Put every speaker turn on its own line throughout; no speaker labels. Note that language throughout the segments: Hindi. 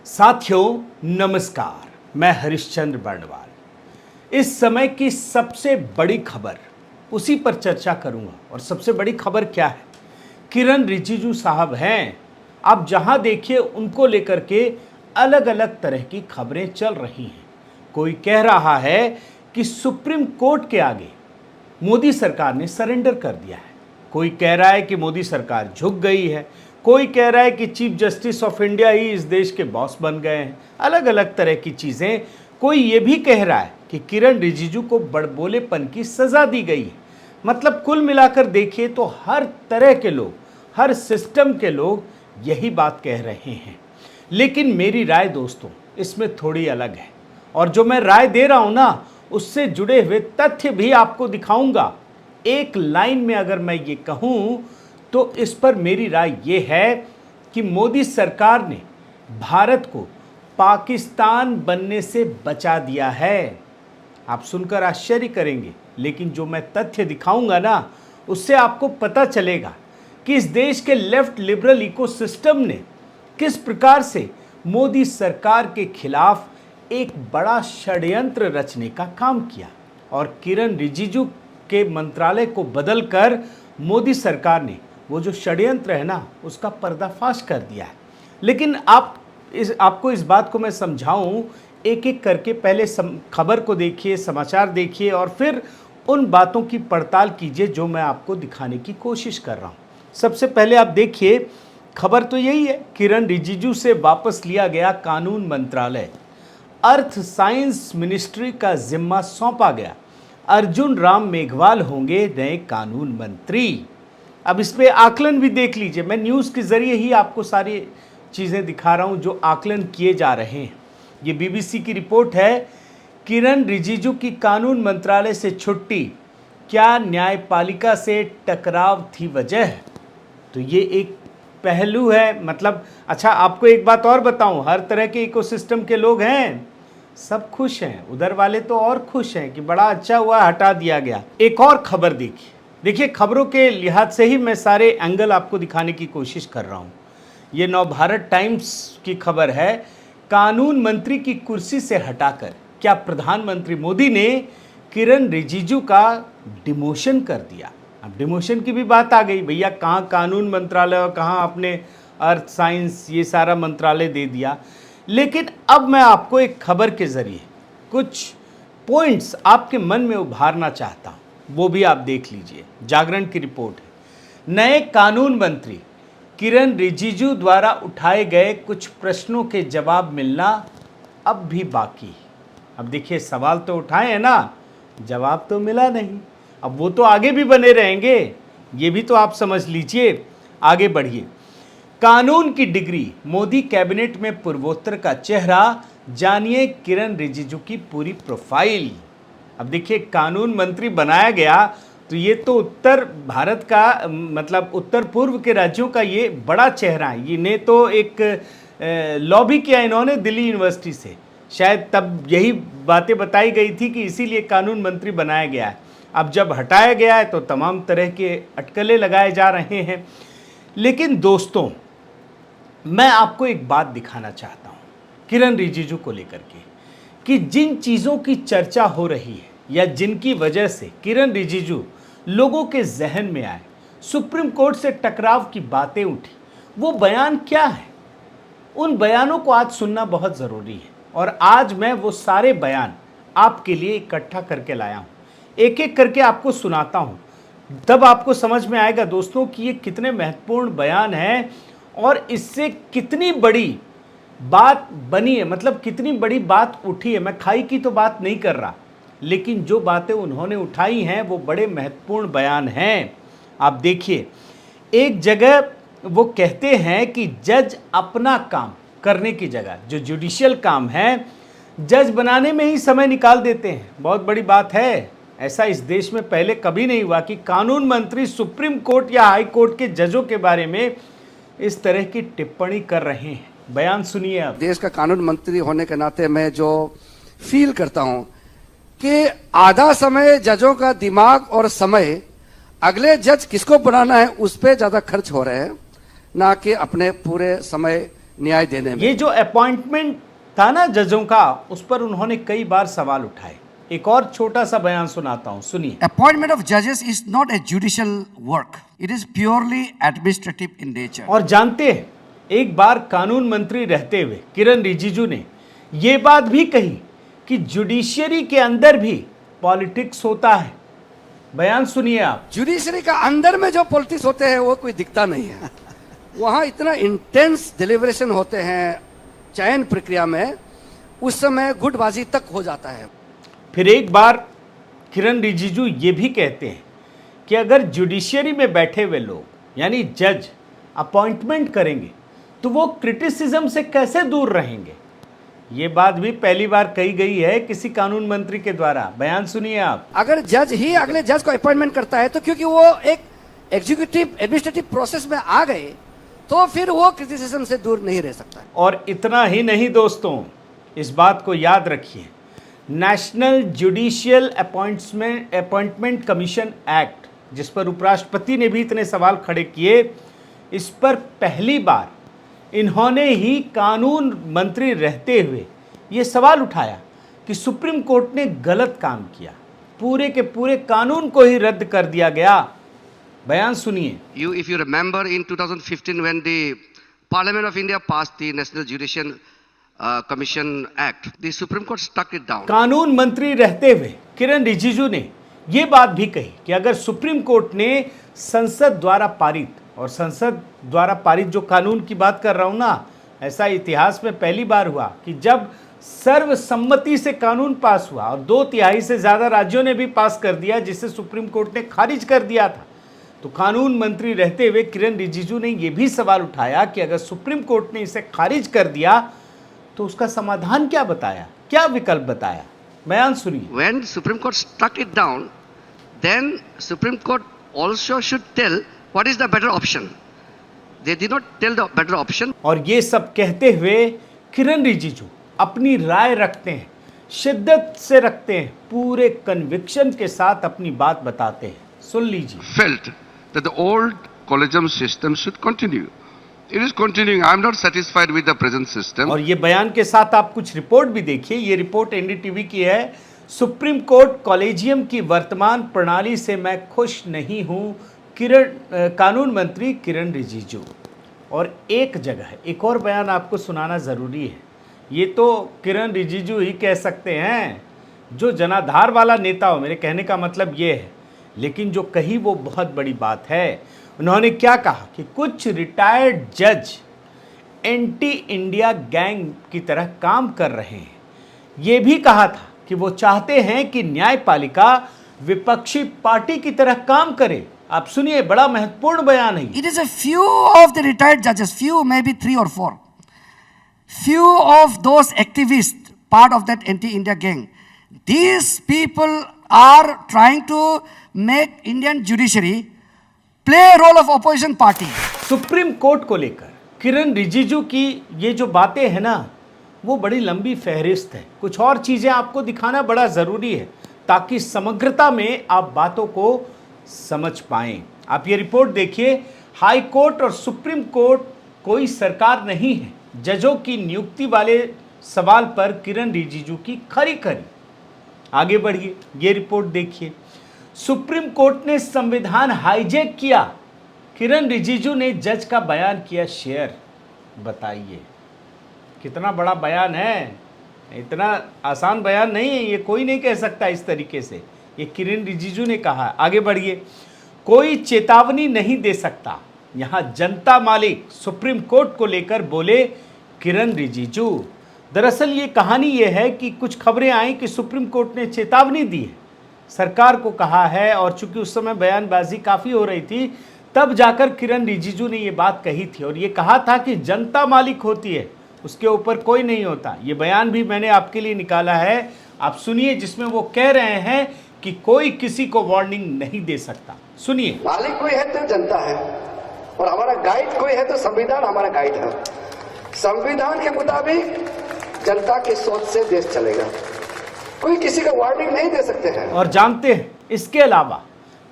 साथियों नमस्कार, मैं हरिश्चंद्र बर्णवाल। इस समय की सबसे बड़ी खबर उसी पर चर्चा करूंगा। और सबसे बड़ी खबर क्या है? किरण रिजिजू साहब हैं। आप जहां देखिए उनको लेकर के अलग अलग तरह की खबरें चल रही हैं। कोई कह रहा है कि सुप्रीम कोर्ट के आगे मोदी सरकार ने सरेंडर कर दिया है। कोई कह रहा है कि मोदी सरकार झुक गई है। कोई कह रहा है कि चीफ जस्टिस ऑफ इंडिया ही इस देश के बॉस बन गए हैं। अलग अलग तरह की चीज़ें। कोई ये भी कह रहा है कि किरण रिजिजू को बड़बोलेपन की सज़ा दी गई है। मतलब कुल मिलाकर देखिए तो हर तरह के लोग, हर सिस्टम के लोग यही बात कह रहे हैं। लेकिन मेरी राय दोस्तों इसमें थोड़ी अलग है। और जो मैं राय दे रहा हूं ना, उससे जुड़े हुए तथ्य भी आपको दिखाऊंगा। एक लाइन में अगर मैं ये कहूं तो इस पर मेरी राय ये है कि मोदी सरकार ने भारत को पाकिस्तान बनने से बचा दिया है। आप सुनकर आश्चर्य करेंगे, लेकिन जो मैं तथ्य दिखाऊंगा ना, उससे आपको पता चलेगा कि इस देश के लेफ्ट लिबरल इकोसिस्टम ने किस प्रकार से मोदी सरकार के खिलाफ एक बड़ा षड्यंत्र रचने का काम किया। और किरण रिजिजू के मंत्रालय को बदलकर मोदी सरकार ने वो जो षड्यंत्र है ना, उसका पर्दाफाश कर दिया है। लेकिन आपको इस बात को मैं समझाऊं एक एक करके। पहले खबर को देखिए, समाचार देखिए और फिर उन बातों की पड़ताल कीजिए जो मैं आपको दिखाने की कोशिश कर रहा हूं। सबसे पहले आप देखिए, खबर तो यही है, किरण रिजिजू से वापस लिया गया कानून मंत्रालय। अर्थ साइंस मिनिस्ट्री का जिम्मा सौंपा गया। अर्जुन राम मेघवाल होंगे नए कानून मंत्री। अब इस पे आकलन भी देख लीजिए। मैं न्यूज़ के जरिए ही आपको सारी चीज़ें दिखा रहा हूं जो आकलन किए जा रहे हैं। ये बीबीसी की रिपोर्ट है। किरण रिजिजू की कानून मंत्रालय से छुट्टी, क्या न्यायपालिका से टकराव थी वजह? तो ये एक पहलू है। मतलब अच्छा, आपको एक बात और बताऊं, हर तरह के इकोसिस्टम के लोग हैं, सब खुश हैं। उधर वाले तो और खुश हैं कि बड़ा अच्छा हुआ हटा दिया गया। एक और खबर देखिए, खबरों के लिहाज से ही मैं सारे एंगल आपको दिखाने की कोशिश कर रहा हूं। ये नवभारत टाइम्स की खबर है। कानून मंत्री की कुर्सी से हटाकर क्या प्रधानमंत्री मोदी ने किरण रिजिजू का डिमोशन कर दिया? अब डिमोशन की भी बात आ गई। भैया कहाँ कानून मंत्रालय और कहाँ आपने अर्थ साइंस ये सारा मंत्रालय दे दिया। लेकिन अब मैं आपको एक खबर के जरिए कुछ पॉइंट्स आपके मन में उभारना चाहता हूं, वो भी आप देख लीजिए। जागरण की रिपोर्ट है। नए कानून मंत्री किरण रिजिजू द्वारा उठाए गए कुछ प्रश्नों के जवाब मिलना अब भी बाकी है। अब देखिए, सवाल तो उठाए हैं ना, जवाब तो मिला नहीं। अब वो तो आगे भी बने रहेंगे, ये भी तो आप समझ लीजिए। आगे बढ़िए। कानून की डिग्री, मोदी कैबिनेट में पूर्वोत्तर का चेहरा, जानिए किरण रिजिजू की पूरी प्रोफाइल। अब देखिए, कानून मंत्री बनाया गया तो ये तो उत्तर भारत का, मतलब उत्तर पूर्व के राज्यों का ये बड़ा चेहरा है। इन्हें तो एक लॉबी किया इन्होंने दिल्ली यूनिवर्सिटी से। शायद तब यही बातें बताई गई थी कि इसीलिए कानून मंत्री बनाया गया है। अब जब हटाया गया है तो तमाम तरह के अटकलें लगाए जा रहे हैं। लेकिन दोस्तों, मैं आपको एक बात दिखाना चाहता हूँ किरण रिजिजू को लेकर के, कि जिन चीज़ों की चर्चा हो रही है या जिनकी वजह से किरण रिजिजू लोगों के जहन में आए, सुप्रीम कोर्ट से टकराव की बातें उठी, वो बयान क्या है? उन बयानों को आज सुनना बहुत ज़रूरी है। और आज मैं वो सारे बयान आपके लिए इकट्ठा करके लाया हूँ। एक एक करके आपको सुनाता हूँ, तब आपको समझ में आएगा दोस्तों कि ये कितने महत्वपूर्ण बयान हैं और इससे कितनी बड़ी बात बनी है। मतलब कितनी बड़ी बात उठी है। मैं खाई की तो बात नहीं कर रहा, लेकिन जो बातें उन्होंने उठाई हैं वो बड़े महत्वपूर्ण बयान हैं। आप देखिए, एक जगह वो कहते हैं कि जज अपना काम करने की जगह जो जुडिशियल काम है, जज बनाने में ही समय निकाल देते हैं। बहुत बड़ी बात है। ऐसा इस देश में पहले कभी नहीं हुआ कि कानून मंत्री सुप्रीम कोर्ट या हाई कोर्ट के जजों के बारे में इस तरह की टिप्पणी कर रहे हैं। बयान सुनिए आप।
देश का कानून मंत्री होने के नाते मैं जो फील करता हूं कि आधा समय जजों का दिमाग और समय अगले जज किसको बनाना है उस पर ज्यादा खर्च हो रहे हैं, ना कि अपने पूरे समय न्याय देने में।
ये जो अपॉइंटमेंट था ना जजों का, उस पर उन्होंने कई बार सवाल उठाए। एक और छोटा सा बयान सुनाता हूं, सुनिए।
Appointment of judges is not a judicial work. It is purely administrative in nature.
और जानते हैं, एक बार कानून मंत्री रहते हुए किरण रिजिजू ने ये बात भी कही कि जुडिशियरी के अंदर भी पॉलिटिक्स होता है। बयान सुनिए आप।
जुडिशरी का अंदर में जो पॉलिटिक्स होते हैं वो कोई दिखता नहीं है। वहां इतना इंटेंस डिलीवरेशन होते हैं चयन प्रक्रिया में, उस समय गुटबाजी तक हो जाता है।
फिर एक बार किरण रिजिजू ये भी कहते हैं कि अगर जुडिशियरी में बैठे हुए लोग यानी जज अपॉइंटमेंट करेंगे तो वो क्रिटिसिज्म से कैसे दूर रहेंगे। ये बात भी पहली बार कही गई है किसी कानून मंत्री के द्वारा। बयान सुनिए आप।
अगर जज ही अगले जज को अपॉइंटमेंट करता है तो क्योंकि वो एक एग्जीक्यूटिव एडमिनिस्ट्रेटिव प्रोसेस में आ गए तो फिर वो क्रिटिसिज्म से दूर नहीं रह सकता।
और इतना ही नहीं दोस्तों, इस बात को याद रखिए, national judicial appointment commission act, जिस पर उपराष्ट्रपति ने भी इतने सवाल खड़े किए, इस पर पहली बार इन्होंने ही कानून मंत्री रहते हुए ये सवाल उठाया कि सुप्रीम कोर्ट ने गलत काम किया, पूरे के पूरे कानून को ही रद्द कर दिया गया। बयान सुनिए।
If you remember in 2015 when the Parliament of India passed the National Judicial Commission Act, the Supreme Court struck it down.
कानून मंत्री रहते हुए किरण रिजिजू ने ये बात भी कही कि अगर सुप्रीम कोर्ट ने संसद द्वारा पारित, और संसद द्वारा पारित जो कानून की बात कर रहा हूं ना, ऐसा इतिहास में पहली बार हुआ कि जब सर्वसम्मति से कानून पास हुआ और 2/3 से ज्यादा राज्यों ने भी पास कर दिया, जिसे सुप्रीम कोर्ट ने खारिज कर दिया था। तो कानून मंत्री रहते हुए किरण रिजिजू ने यह भी सवाल उठाया कि अगर सुप्रीम कोर्ट ने इसे खारिज कर दिया तो उसका समाधान क्या बताया, क्या विकल्प बताया। बयान सुनिए।
When Supreme Court struck it down, then Supreme Court also should tell what is the better option. They did not tell the better option.
और ये सब कहते हुए किरण रिजिजू अपनी राय रखते हैं, शिद्दत से रखते हैं, पूरे कन्विक्शन के साथ अपनी बात बताते हैं। सुन लीजिए।
Felt that the old collegium system should continue. It is continuing. I am not satisfied with the present system.
और ये बयान के साथ आप कुछ रिपोर्ट भी देखिए। ये रिपोर्ट एनडीटीवी की है। सुप्रीम कोर्ट कॉलेजियम की वर्तमान प्रणाली से मैं खुश नहीं हूं, कानून मंत्री किरण रिजिजू। और एक जगह एक और बयान आपको सुनाना ज़रूरी है। ये तो किरण रिजिजू ही कह सकते हैं, जो जनाधार वाला नेता हो, मेरे कहने का मतलब ये है, लेकिन जो कही वो बहुत बड़ी बात है। उन्होंने क्या कहा कि कुछ रिटायर्ड जज एंटी इंडिया गैंग की तरह काम कर रहे हैं। ये भी कहा था कि वो चाहते हैं कि न्यायपालिका विपक्षी पार्टी की तरह काम करे। आप सुनिए, बड़ा महत्वपूर्ण बयान है।
It is a few of the retired judges, few maybe 3 or 4, few of those activists part of that anti-India gang. These people are trying to make Indian judiciary play a role of opposition party.
Supreme court को लेकर किरण रिजिजू की ये जो बातें हैं ना, वो बड़ी लंबी फहरिस्त है। कुछ और चीज़ें आपको दिखाना बड़ा ज़रूरी है ताकि समग्रता में आप बातों को समझ पाएं। आप ये रिपोर्ट देखिए। हाई कोर्ट और सुप्रीम कोर्ट कोई सरकार नहीं है। जजों की नियुक्ति वाले सवाल पर किरण रिजिजू की खरी खरी। आगे बढ़िए, ये रिपोर्ट देखिए। सुप्रीम कोर्ट ने संविधान हाईजैक किया। किरण रिजिजू ने जज का बयान किया शेयर। बताइए कितना बड़ा बयान है। इतना आसान बयान नहीं है, ये कोई नहीं कह सकता इस तरीके से। ये किरण रिजिजू ने कहा। आगे बढ़िए। कोई चेतावनी नहीं दे सकता, यहाँ जनता मालिक, सुप्रीम कोर्ट को लेकर बोले किरण रिजिजू। दरअसल ये कहानी ये है कि कुछ खबरें आई कि सुप्रीम कोर्ट ने चेतावनी दी है, सरकार को कहा है, और चूंकि उस समय बयानबाजी काफ़ी हो रही थी, तब जाकर किरण रिजिजू ने ये बात कही थी और ये कहा था कि जनता मालिक होती है, उसके ऊपर कोई नहीं होता। ये बयान भी मैंने आपके लिए निकाला है, आप सुनिए, जिसमें वो कह रहे हैं कि कोई किसी को वार्निंग नहीं दे सकता। सुनिए।
मालिक कोई है तो जनता है, और हमारा गाइड कोई है तो संविधान हमारा गाइड है। संविधान के मुताबिक जनता की सोच से देश चलेगा, कोई किसी का वार्निंग नहीं दे सकते हैं।
और जानते हैं, इसके अलावा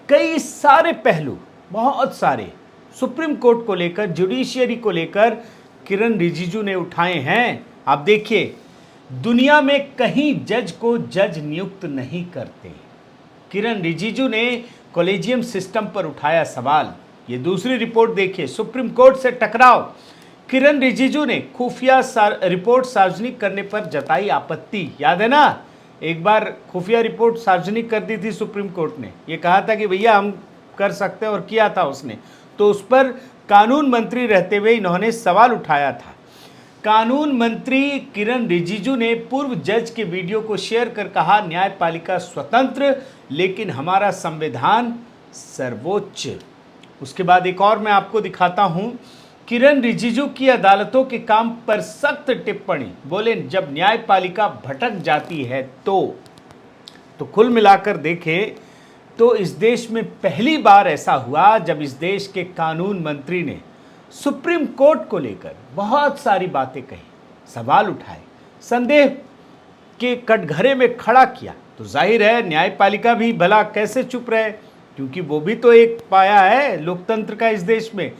कई सारे पहलू, बहुत सारे सुप्रीम कोर्ट को लेकर, जुडिशियरी को लेकर किरण रिजिजू ने उठाए हैं। आप देखिए, दुनिया में कहीं जज को जज नियुक्त नहीं करते। किरण रिजिजू ने कॉलेजियम सिस्टम पर उठाया सवाल। ये दूसरी रिपोर्ट देखिए, सुप्रीम कोर्ट से टकराव। किरण रिजिजू ने खुफिया रिपोर्ट सार्वजनिक करने पर जताई आपत्ति। याद है ना, एक बार खुफिया रिपोर्ट सार्वजनिक कर दी थी सुप्रीम कोर्ट ने, ये कहा था कि भैया हम कर सकते हैं, और किया था उसने। तो उस पर कानून मंत्री रहते हुए इन्होंने सवाल उठाया था। कानून मंत्री किरण रिजिजू ने पूर्व जज के वीडियो को शेयर कर कहा, न्यायपालिका स्वतंत्र लेकिन हमारा संविधान सर्वोच्च। उसके बाद एक और मैं आपको दिखाता हूं, किरण रिजिजू की अदालतों के काम पर सख्त टिप्पणी। बोले जब न्यायपालिका भटक जाती है तो कुल मिलाकर देखें तो इस देश में पहली बार ऐसा हुआ जब इस देश के कानून मंत्री ने सुप्रीम कोर्ट को लेकर बहुत सारी बातें कही, सवाल उठाए, संदेह के कटघरे में खड़ा किया। तो जाहिर है न्यायपालिका भी भला कैसे चुप रहे, क्योंकि वो भी तो एक पाया है लोकतंत्र का इस देश में।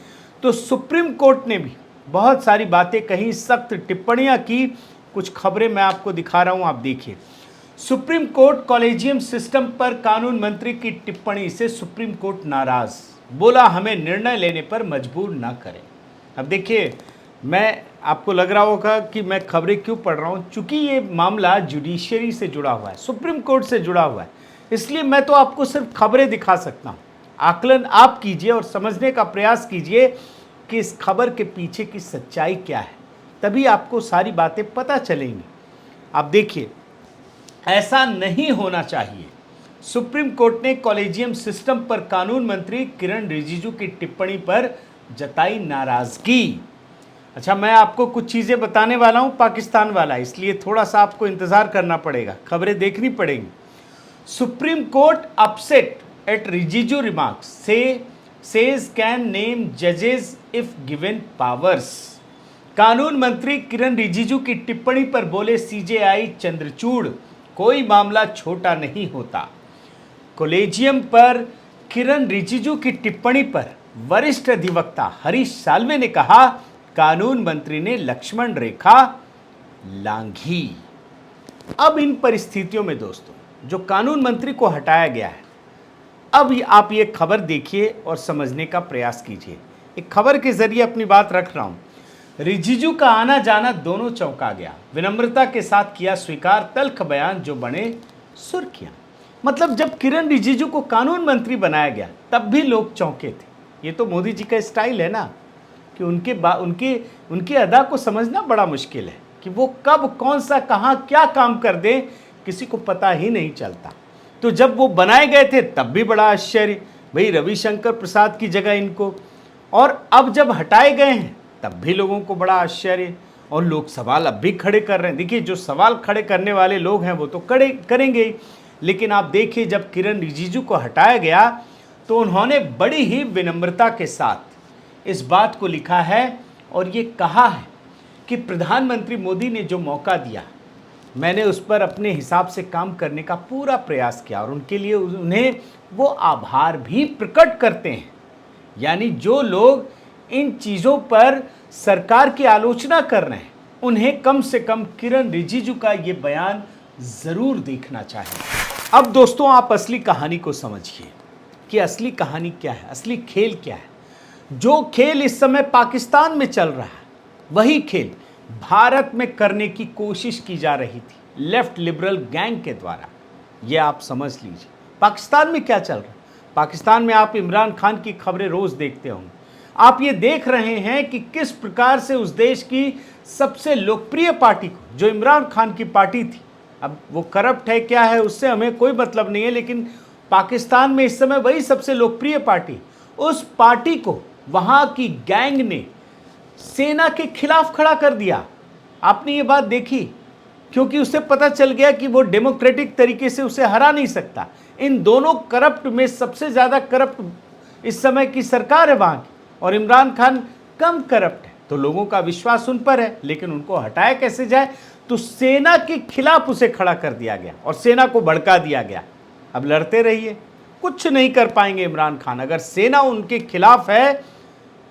तो सुप्रीम कोर्ट ने भी बहुत सारी बातें कही, सख्त टिप्पणियां की। कुछ खबरें मैं आपको दिखा रहा हूं, आप देखिए। सुप्रीम कोर्ट कॉलेजियम सिस्टम पर कानून मंत्री की टिप्पणी से सुप्रीम कोर्ट नाराज, बोला हमें निर्णय लेने पर मजबूर ना करें। अब देखिए, मैं आपको लग रहा होगा कि मैं खबरें क्यों पढ़ रहा हूं, चूंकि ये मामला जुडिशरी से जुड़ा हुआ है, सुप्रीम कोर्ट से जुड़ा हुआ है, इसलिए मैं तो आपको सिर्फ खबरें दिखा सकता हूं। आकलन आप कीजिए और समझने का प्रयास कीजिए कि इस खबर के पीछे की सच्चाई क्या है, तभी आपको सारी बातें पता चलेंगी। आप देखिए, ऐसा नहीं होना चाहिए। सुप्रीम कोर्ट ने कॉलेजियम सिस्टम पर कानून मंत्री किरण रिजिजू की टिप्पणी पर जताई नाराजगी। अच्छा, मैं आपको कुछ चीज़ें बताने वाला हूं पाकिस्तान वाला, इसलिए थोड़ा सा आपको इंतज़ार करना पड़ेगा, खबरें देखनी पड़ेंगी। Supreme Court upset at Rijiju remarks says can name जजेस इफ गिवन पावर्स। कानून मंत्री किरण रिजिजू की टिप्पणी पर बोले सीजेआई चंद्रचूड़, कोई मामला छोटा नहीं होता। कॉलेजियम पर किरण रिजिजू की टिप्पणी पर वरिष्ठ अधिवक्ता हरीश साल्वे ने कहा, कानून मंत्री ने लक्ष्मण रेखा लांघी। अब इन परिस्थितियों में दोस्तों, जो कानून मंत्री को हटाया गया है, अब आप ये खबर देखिए और समझने का प्रयास कीजिए। एक खबर के जरिए अपनी बात रख रहा हूं। रिजिजू का आना जाना दोनों चौंका गया, विनम्रता के साथ किया स्वीकार तल्ख बयान जो बने सुर्खियां। मतलब जब किरण रिजिजू को कानून मंत्री बनाया गया तब भी लोग चौंके थे। ये तो मोदी जी का स्टाइल है ना, कि उनकी अदा को समझना बड़ा मुश्किल है, कि वो कब कौन सा कहां क्या काम कर दें किसी को पता ही नहीं चलता। तो जब वो बनाए गए थे तब भी बड़ा आश्चर्य, भाई रविशंकर प्रसाद की जगह इनको, और अब जब हटाए गए हैं तब भी लोगों को बड़ा आश्चर्य, और लोग सवाल अब भी खड़े कर रहे हैं। देखिए, जो सवाल खड़े करने वाले लोग हैं वो तो खड़े करेंगे ही, लेकिन आप देखिए जब किरण रिजिजू को हटाया गया तो उन्होंने बड़ी ही विनम्रता के साथ इस बात को लिखा है और ये कहा है कि प्रधानमंत्री मोदी ने जो मौका दिया, मैंने उस पर अपने हिसाब से काम करने का पूरा प्रयास किया, और उनके लिए उन्हें वो आभार भी प्रकट करते हैं। यानी जो लोग इन चीज़ों पर सरकार की आलोचना कर रहे हैं, उन्हें कम से कम किरण रिजिजू का ये बयान ज़रूर देखना चाहिए। अब दोस्तों, आप असली कहानी को समझिए कि असली कहानी क्या है, असली खेल क्या है। जो खेल इस समय पाकिस्तान में चल रहा है, वही खेल भारत में करने की कोशिश की जा रही थी लेफ्ट लिबरल गैंग के द्वारा। ये आप समझ लीजिए पाकिस्तान में क्या चल रहा है। पाकिस्तान में आप इमरान खान की खबरें रोज देखते होंगे। आप ये देख रहे हैं कि किस प्रकार से उस देश की सबसे लोकप्रिय पार्टी को, जो इमरान खान की पार्टी थी, अब वो करप्ट है क्या है उससे हमें कोई मतलब नहीं है, लेकिन पाकिस्तान में इस समय वही सबसे लोकप्रिय पार्टी, उस पार्टी को वहाँ की गैंग ने सेना के खिलाफ खड़ा कर दिया। आपने ये बात देखी, क्योंकि उसे पता चल गया कि वो डेमोक्रेटिक तरीके से उसे हरा नहीं सकता। इन दोनों करप्ट में सबसे ज़्यादा करप्ट इस समय की सरकार है वहाँ की, और इमरान खान कम करप्ट है, तो लोगों का विश्वास उन पर है। लेकिन उनको हटाया कैसे जाए, तो सेना के खिलाफ उसे खड़ा कर दिया गया और सेना को भड़का दिया गया। अब लड़ते रहिए, कुछ नहीं कर पाएंगे इमरान खान। अगर सेना उनके खिलाफ है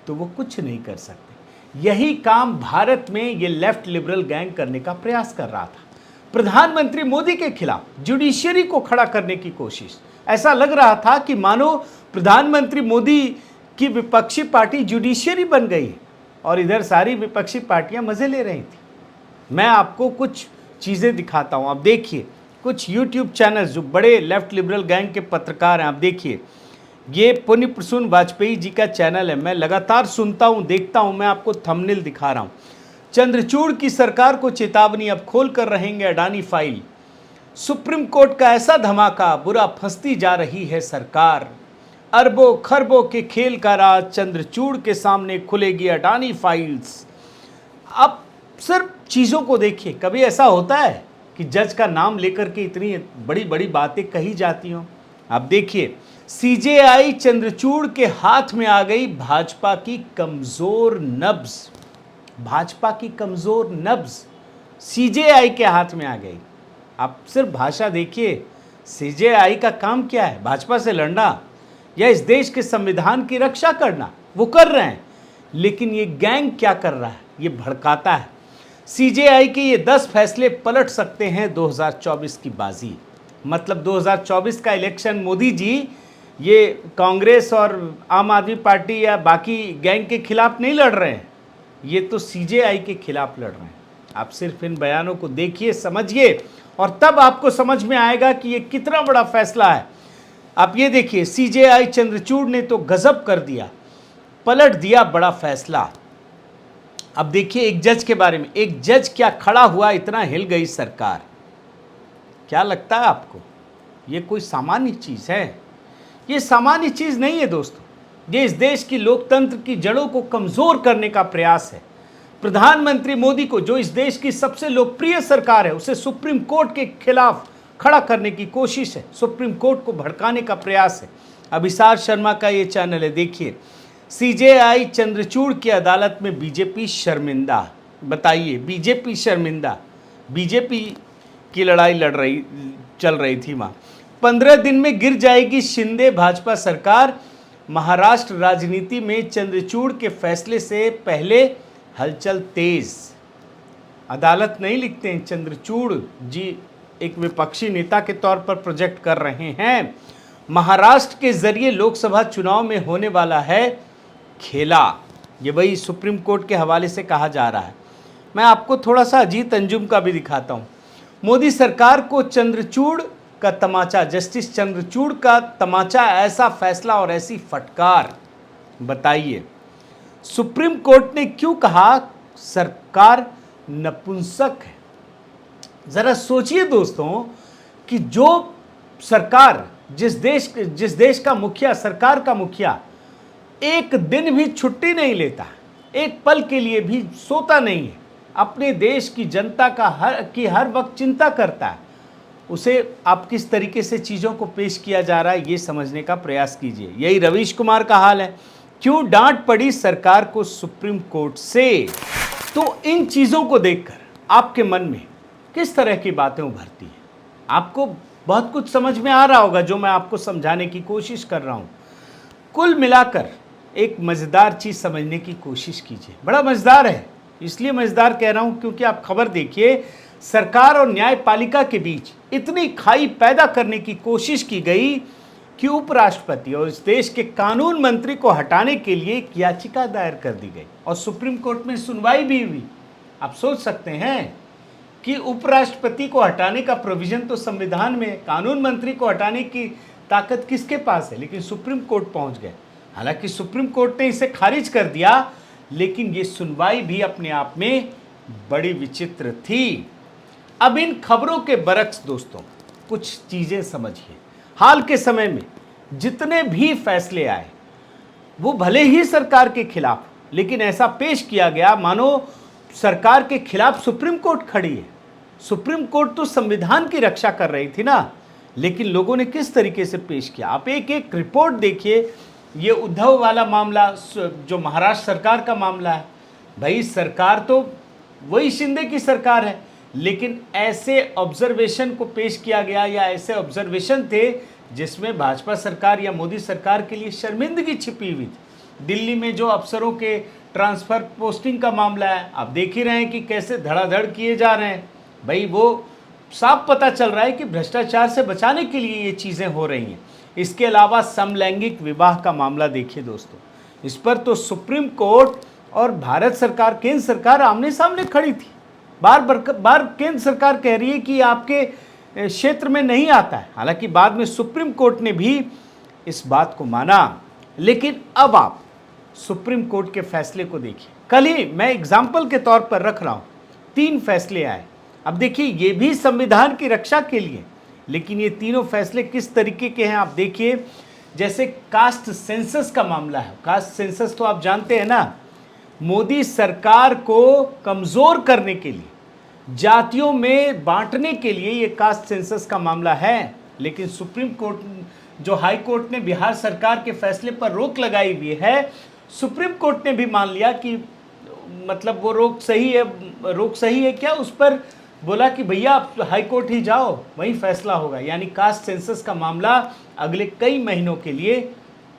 तो वो कुछ नहीं कर सकते। यही काम भारत में ये लेफ्ट लिबरल गैंग करने का प्रयास कर रहा था। प्रधानमंत्री मोदी के खिलाफ जुडिशियरी को खड़ा करने की कोशिश। ऐसा लग रहा था कि मानो प्रधानमंत्री मोदी की विपक्षी पार्टी जुडिशियरी बन गई और इधर सारी विपक्षी पार्टियां मजे ले रही थी। मैं आपको कुछ चीज़ें दिखाता हूं। आप देखिए, कुछ यूट्यूब चैनल्स जो बड़े लेफ्ट लिबरल गैंग के पत्रकार हैं, आप देखिए, ये पुण्य प्रसून वाजपेयी जी का चैनल है। मैं लगातार सुनता हूं, देखता हूं। मैं आपको थंबनेल दिखा रहा हूं। चंद्रचूड़ की सरकार को चेतावनी, अब खोल कर रहेंगे अडानी फाइल। सुप्रीम कोर्ट का ऐसा धमाका, बुरा फंसती जा रही है सरकार। अरबों खरबों के खेल का राज, चंद्रचूड़ के सामने खुलेगी अडानी फाइल्स। अब सिर्फ चीज़ों को देखिए। कभी ऐसा होता है कि जज का नाम लेकर के इतनी बड़ी बड़ी बातें कही जाती हों? आप देखिए, सीजेआई चंद्रचूड़ के हाथ में आ गई भाजपा की कमजोर नब्ज। भाजपा की कमजोर नब्ज सीजेआई के हाथ में आ गई। आप सिर्फ भाषा देखिए। सीजेआई का काम क्या है? भाजपा से लड़ना या इस देश के संविधान की रक्षा करना? वो कर रहे हैं, लेकिन ये गैंग क्या कर रहा है? ये भड़काता है। सीजेआई के ये 10 फैसले पलट सकते हैं 2024 की बाजी। मतलब 2024 का इलेक्शन मोदी जी ये कांग्रेस और आम आदमी पार्टी या बाकी गैंग के खिलाफ नहीं लड़ रहे हैं, ये तो सीजेआई के खिलाफ लड़ रहे हैं। आप सिर्फ इन बयानों को देखिए, समझिए, और तब आपको समझ में आएगा कि ये कितना बड़ा फैसला है। आप ये देखिए, सीजेआई चंद्रचूड़ ने तो गजब कर दिया, पलट दिया बड़ा फैसला। अब देखिए एक जज के बारे में। एक जज क्या खड़ा हुआ, इतना हिल गई सरकार। क्या लगता है आपको ये कोई सामान्य चीज़ है? ये सामान्य चीज़ नहीं है दोस्तों। ये इस देश की लोकतंत्र की जड़ों को कमज़ोर करने का प्रयास है। प्रधानमंत्री मोदी को, जो इस देश की सबसे लोकप्रिय सरकार है, उसे सुप्रीम कोर्ट के खिलाफ खड़ा करने की कोशिश है। सुप्रीम कोर्ट को भड़काने का प्रयास है। अभिसार शर्मा का ये चैनल है, देखिए। सीजेआई चंद्रचूड़ की अदालत में बीजेपी शर्मिंदा। बताइए, बीजेपी शर्मिंदा। बीजेपी की लड़ाई चल रही थी वहाँ। 15 दिन में गिर जाएगी शिंदे भाजपा सरकार। महाराष्ट्र राजनीति में चंद्रचूड़ के फैसले से पहले हलचल तेज। अदालत नहीं लिखते हैं, चंद्रचूड़ जी एक विपक्षी नेता के तौर पर प्रोजेक्ट कर रहे हैं। महाराष्ट्र के जरिए लोकसभा चुनाव में होने वाला है खेला। ये वही सुप्रीम कोर्ट के हवाले से कहा जा रहा है। मैं आपको थोड़ा सा अजीत अंजुम का भी दिखाता हूँ। मोदी सरकार को चंद्रचूड़ का तमाचा, जस्टिस चंद्रचूड़ का तमाचा, ऐसा फैसला और ऐसी फटकार। बताइए, सुप्रीम कोर्ट ने क्यों कहा सरकार नपुंसक है? जरा सोचिए दोस्तों कि जो सरकार, जिस देश का मुखिया, सरकार का मुखिया एक दिन भी छुट्टी नहीं लेता, एक पल के लिए भी सोता नहीं है, अपने देश की जनता का हर वक्त चिंता करता है, उसे आप किस तरीके से चीज़ों को पेश किया जा रहा है, ये समझने का प्रयास कीजिए। यही रवीश कुमार का हाल है। क्यों डांट पड़ी सरकार को सुप्रीम कोर्ट से? तो इन चीज़ों को देखकर आपके मन में किस तरह की बातें उभरती हैं? आपको बहुत कुछ समझ में आ रहा होगा जो मैं आपको समझाने की कोशिश कर रहा हूँ। कुल मिलाकर एक मज़ेदार चीज़ समझने की कोशिश कीजिए। बड़ा मज़ेदार है, इसलिए मज़ेदार कह रहा हूँ क्योंकि आप खबर देखिए, सरकार और न्यायपालिका के बीच इतनी खाई पैदा करने की कोशिश की गई कि उपराष्ट्रपति और इस देश के कानून मंत्री को हटाने के लिए एक याचिका दायर कर दी गई और सुप्रीम कोर्ट में सुनवाई भी हुई। आप सोच सकते हैं कि उपराष्ट्रपति को हटाने का प्रोविजन तो संविधान में, कानून मंत्री को हटाने की ताकत किसके पास है? लेकिन सुप्रीम कोर्ट पहुंच गए। हालांकि सुप्रीम कोर्ट ने इसे खारिज कर दिया, लेकिन ये सुनवाई भी अपने आप में बड़ी विचित्र थी। अब इन खबरों के बरक्स दोस्तों कुछ चीज़ें समझिए। हाल के समय में जितने भी फैसले आए वो भले ही सरकार के खिलाफ, लेकिन ऐसा पेश किया गया मानो सरकार के खिलाफ सुप्रीम कोर्ट खड़ी है। सुप्रीम कोर्ट तो संविधान की रक्षा कर रही थी ना, लेकिन लोगों ने किस तरीके से पेश किया। आप एक एक रिपोर्ट देखिए। ये उद्धव वाला मामला, जो महाराष्ट्र सरकार का मामला है, भाई सरकार तो वही शिंदे की सरकार है, लेकिन ऐसे ऑब्जर्वेशन को पेश किया गया या ऐसे ऑब्जर्वेशन थे जिसमें भाजपा सरकार या मोदी सरकार के लिए शर्मिंदगी छिपी हुई थी। दिल्ली में जो अफसरों के ट्रांसफर पोस्टिंग का मामला है, आप देख ही रहे हैं कि कैसे धड़ाधड़ किए जा रहे हैं। भाई वो साफ पता चल रहा है कि भ्रष्टाचार से बचाने के लिए ये चीज़ें हो रही हैं। इसके अलावा समलैंगिक विवाह का मामला देखिए दोस्तों, इस पर तो सुप्रीम कोर्ट और भारत सरकार, केंद्र सरकार आमने सामने खड़ी थी। बार केंद्र सरकार कह रही है कि आपके क्षेत्र में नहीं आता है, हालांकि बाद में सुप्रीम कोर्ट ने भी इस बात को माना। लेकिन अब आप सुप्रीम कोर्ट के फैसले को देखिए। कल ही मैं एग्जाम्पल के तौर पर रख रहा हूँ, 3 फैसले आए। अब देखिए ये भी संविधान की रक्षा के लिए, लेकिन ये तीनों फैसले किस तरीके के हैं आप देखिए। जैसे कास्ट सेंसस का मामला है। कास्ट सेंसस तो आप जानते हैं ना, मोदी सरकार को कमज़ोर करने के लिए, जातियों में बांटने के लिए ये कास्ट सेंसस का मामला है। लेकिन सुप्रीम कोर्ट, जो हाई कोर्ट ने बिहार सरकार के फैसले पर रोक लगाई हुई है, सुप्रीम कोर्ट ने भी मान लिया कि मतलब वो रोक सही है क्या, उस पर बोला कि भैया आप हाई कोर्ट ही जाओ, वहीं फैसला होगा। यानी कास्ट सेंसस का मामला अगले कई महीनों के लिए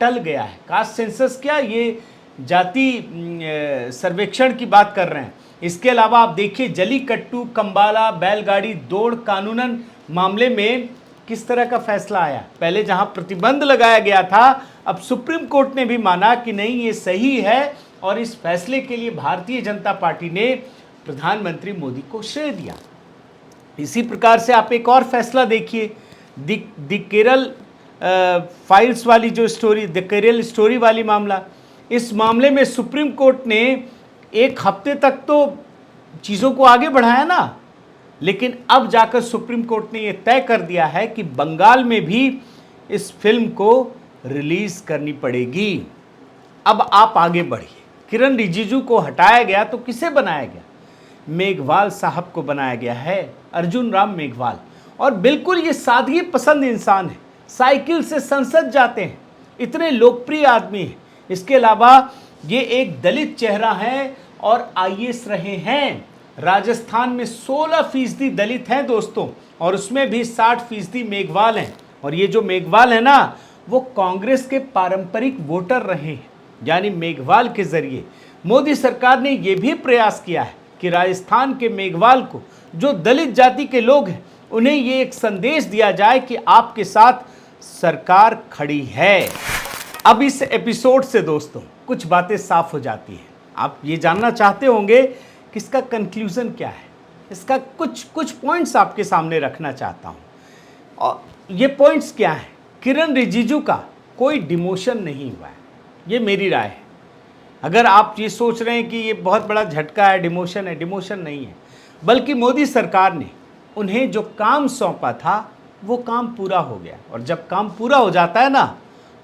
टल गया है। कास्ट सेंसस क्या, ये जाति सर्वेक्षण की बात कर रहे हैं। इसके अलावा आप देखिए जलीकट्टू, कंबाला, बैलगाड़ी दौड़ कानूनन मामले में किस तरह का फैसला आया। पहले जहां प्रतिबंध लगाया गया था, अब सुप्रीम कोर्ट ने भी माना कि नहीं ये सही है, और इस फैसले के लिए भारतीय जनता पार्टी ने प्रधानमंत्री मोदी को श्रेय दिया। इसी प्रकार से आप एक और फैसला देखिए, द केरल फाइल्स वाली जो स्टोरी, द केरल स्टोरी वाली मामला। इस मामले में सुप्रीम कोर्ट ने 1 हफ्ते तक तो चीज़ों को आगे बढ़ाया ना, लेकिन अब जाकर सुप्रीम कोर्ट ने यह तय कर दिया है कि बंगाल में भी इस फिल्म को रिलीज करनी पड़ेगी। अब आप आगे बढ़िए। किरण रिजिजू को हटाया गया तो किसे बनाया गया? मेघवाल साहब को बनाया गया है, अर्जुन राम मेघवाल। और बिल्कुल ये सादगी पसंद इंसान है, साइकिल से संसद जाते हैं, इतने लोकप्रिय आदमी हैं। इसके अलावा ये एक दलित चेहरा है और आईएएस रहे हैं। राजस्थान में 16% दलित हैं दोस्तों, और उसमें भी 60% मेघवाल हैं। और ये जो मेघवाल है ना, वो कांग्रेस के पारंपरिक वोटर रहे हैं। यानी मेघवाल के जरिए मोदी सरकार ने ये भी प्रयास किया है कि राजस्थान के मेघवाल को, जो दलित जाति के लोग हैं, उन्हें ये एक संदेश दिया जाए कि आपके साथ सरकार खड़ी है। अब इस एपिसोड से दोस्तों कुछ बातें साफ हो जाती हैं। आप ये जानना चाहते होंगे कि इसका कंक्लूजन क्या है। इसका कुछ पॉइंट्स आपके सामने रखना चाहता हूँ, और ये पॉइंट्स क्या हैं? किरण रिजिजू का कोई डिमोशन नहीं हुआ है, ये मेरी राय है। अगर आप ये सोच रहे हैं कि ये बहुत बड़ा झटका है, डिमोशन है, डिमोशन नहीं है, बल्कि मोदी सरकार ने उन्हें जो काम सौंपा था वो काम पूरा हो गया। और जब काम पूरा हो जाता है ना,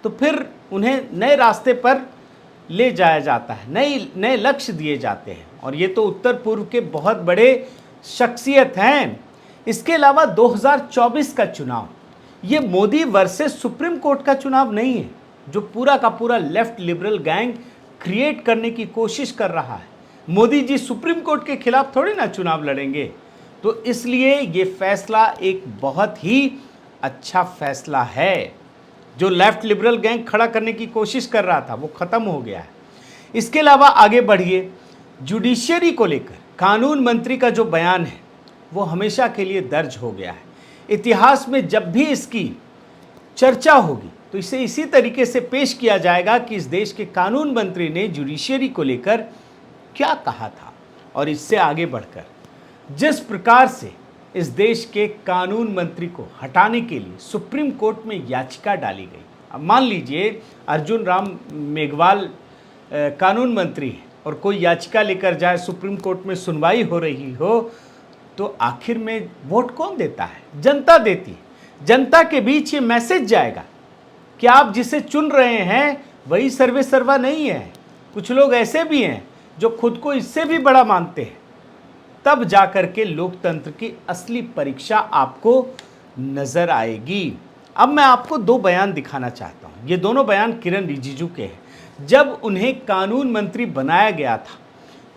तो फिर उन्हें नए रास्ते पर ले जाया जाता है, नए लक्ष्य दिए जाते हैं। और ये तो उत्तर पूर्व के बहुत बड़े शख्सियत हैं। इसके अलावा 2024 का चुनाव ये मोदी वर्सेस सुप्रीम कोर्ट का चुनाव नहीं है, जो पूरा का पूरा लेफ्ट लिबरल गैंग क्रिएट करने की कोशिश कर रहा है। मोदी जी सुप्रीम कोर्ट के खिलाफ थोड़ी ना चुनाव लड़ेंगे। तो इसलिए ये फैसला एक बहुत ही अच्छा फैसला है। जो लेफ्ट लिबरल गैंग खड़ा करने की कोशिश कर रहा था वो खत्म हो गया है। इसके अलावा आगे बढ़िए, जुडिशियरी को लेकर कानून मंत्री का जो बयान है वो हमेशा के लिए दर्ज हो गया है। इतिहास में जब भी इसकी चर्चा होगी तो इसे इसी तरीके से पेश किया जाएगा कि इस देश के कानून मंत्री ने जुडिशियरी को लेकर क्या कहा था। और इससे आगे बढ़कर जिस प्रकार से इस देश के कानून मंत्री को हटाने के लिए सुप्रीम कोर्ट में याचिका डाली गई। अब मान लीजिए अर्जुन राम मेघवाल कानून मंत्री है और कोई याचिका लेकर जाए, सुप्रीम कोर्ट में सुनवाई हो रही हो, तो आखिर में वोट कौन देता है? जनता देती है। जनता के बीच ये मैसेज जाएगा कि आप जिसे चुन रहे हैं वही सर्वे सर्वा नहीं है। कुछ लोग ऐसे भी हैं जो खुद को इससे भी बड़ा मानते हैं। तब जाकर के लोकतंत्र की असली परीक्षा आपको नजर आएगी। अब मैं आपको 2 बयान दिखाना चाहता हूं। ये दोनों बयान किरण रिजिजू के हैं। जब उन्हें कानून मंत्री बनाया गया था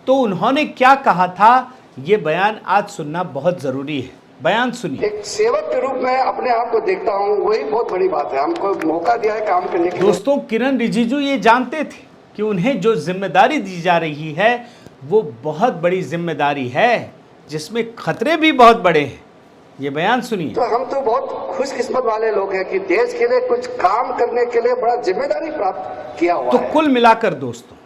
तो उन्होंने क्या कहा था, ये बयान आज सुनना बहुत जरूरी है। बयान सुनिए।
एक सेवक के रूप में अपने आप को देखता हूं, वही बहुत बड़ी बात है। हमको मौका दिया है काम करने के लिए।
दोस्तों, किरण रिजिजू ये जानते थे कि उन्हें जो जिम्मेदारी दी जा रही है वो बहुत बड़ी जिम्मेदारी है जिसमें खतरे भी बहुत बड़े हैं। ये बयान सुनिए।
तो हम तो बहुत खुशकिस्मत वाले लोग हैं कि देश के लिए कुछ काम करने के लिए बड़ा जिम्मेदारी प्राप्त किया हुआ
तो
है।
कुल मिलाकर दोस्तों,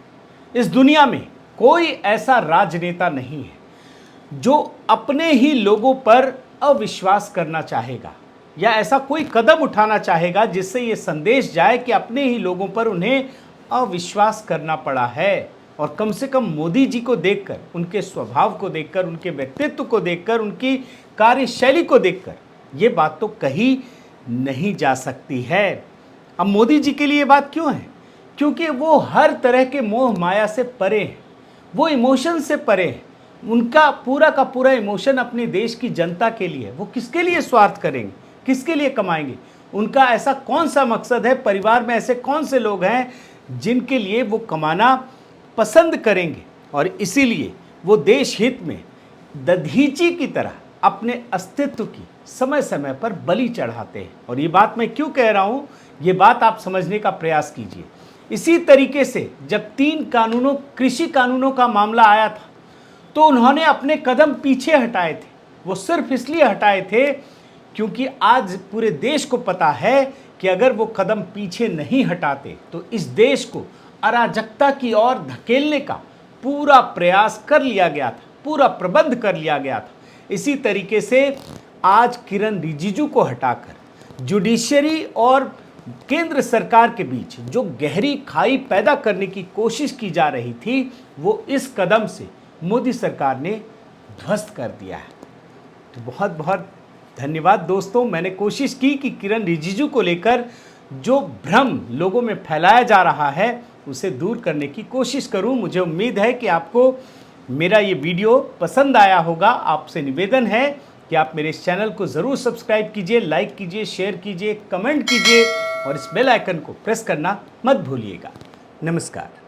इस दुनिया में कोई ऐसा राजनेता नहीं है जो अपने ही लोगों पर अविश्वास करना चाहेगा या ऐसा कोई कदम उठाना चाहेगा जिससे ये संदेश जाए कि अपने ही लोगों पर उन्हें अविश्वास करना पड़ा है। और कम से कम मोदी जी को देखकर, उनके स्वभाव को देखकर, उनके व्यक्तित्व को देखकर, उनकी कार्यशैली को देखकर ये बात तो कही नहीं जा सकती है। अब मोदी जी के लिए ये बात क्यों है? क्योंकि वो हर तरह के मोह माया से परे हैं, वो इमोशन से परे हैं। उनका पूरा का पूरा इमोशन अपने देश की जनता के लिए है। वो किसके लिए स्वार्थ करेंगे, किसके लिए कमाएंगे? उनका ऐसा कौन सा मकसद है? परिवार में ऐसे कौन से लोग हैं जिनके लिए वो कमाना पसंद करेंगे? और इसीलिए वो देश हित में दधीची की तरह अपने अस्तित्व की समय समय पर बलि चढ़ाते हैं। और ये बात मैं क्यों कह रहा हूँ, ये बात आप समझने का प्रयास कीजिए। इसी तरीके से जब 3 कानूनों, कृषि कानूनों का मामला आया था तो उन्होंने अपने कदम पीछे हटाए थे। वो सिर्फ इसलिए हटाए थे क्योंकि आज पूरे देश को पता है कि अगर वो कदम पीछे नहीं हटाते तो इस देश को अराजकता की ओर धकेलने का पूरा प्रयास कर लिया गया था, पूरा प्रबंध कर लिया गया था। इसी तरीके से आज किरण रिजिजू को हटाकर जुडिशरी और केंद्र सरकार के बीच जो गहरी खाई पैदा करने की कोशिश की जा रही थी, वो इस कदम से मोदी सरकार ने ध्वस्त कर दिया है। तो बहुत बहुत धन्यवाद दोस्तों। मैंने कोशिश की कि किरण रिजिजू को लेकर जो भ्रम लोगों में फैलाया जा रहा है उसे दूर करने की कोशिश करूं। मुझे उम्मीद है कि आपको मेरा ये वीडियो पसंद आया होगा। आपसे निवेदन है कि आप मेरे इस चैनल को ज़रूर सब्सक्राइब कीजिए, लाइक कीजिए, शेयर कीजिए, कमेंट कीजिए और इस बेल आइकन को प्रेस करना मत भूलिएगा। नमस्कार।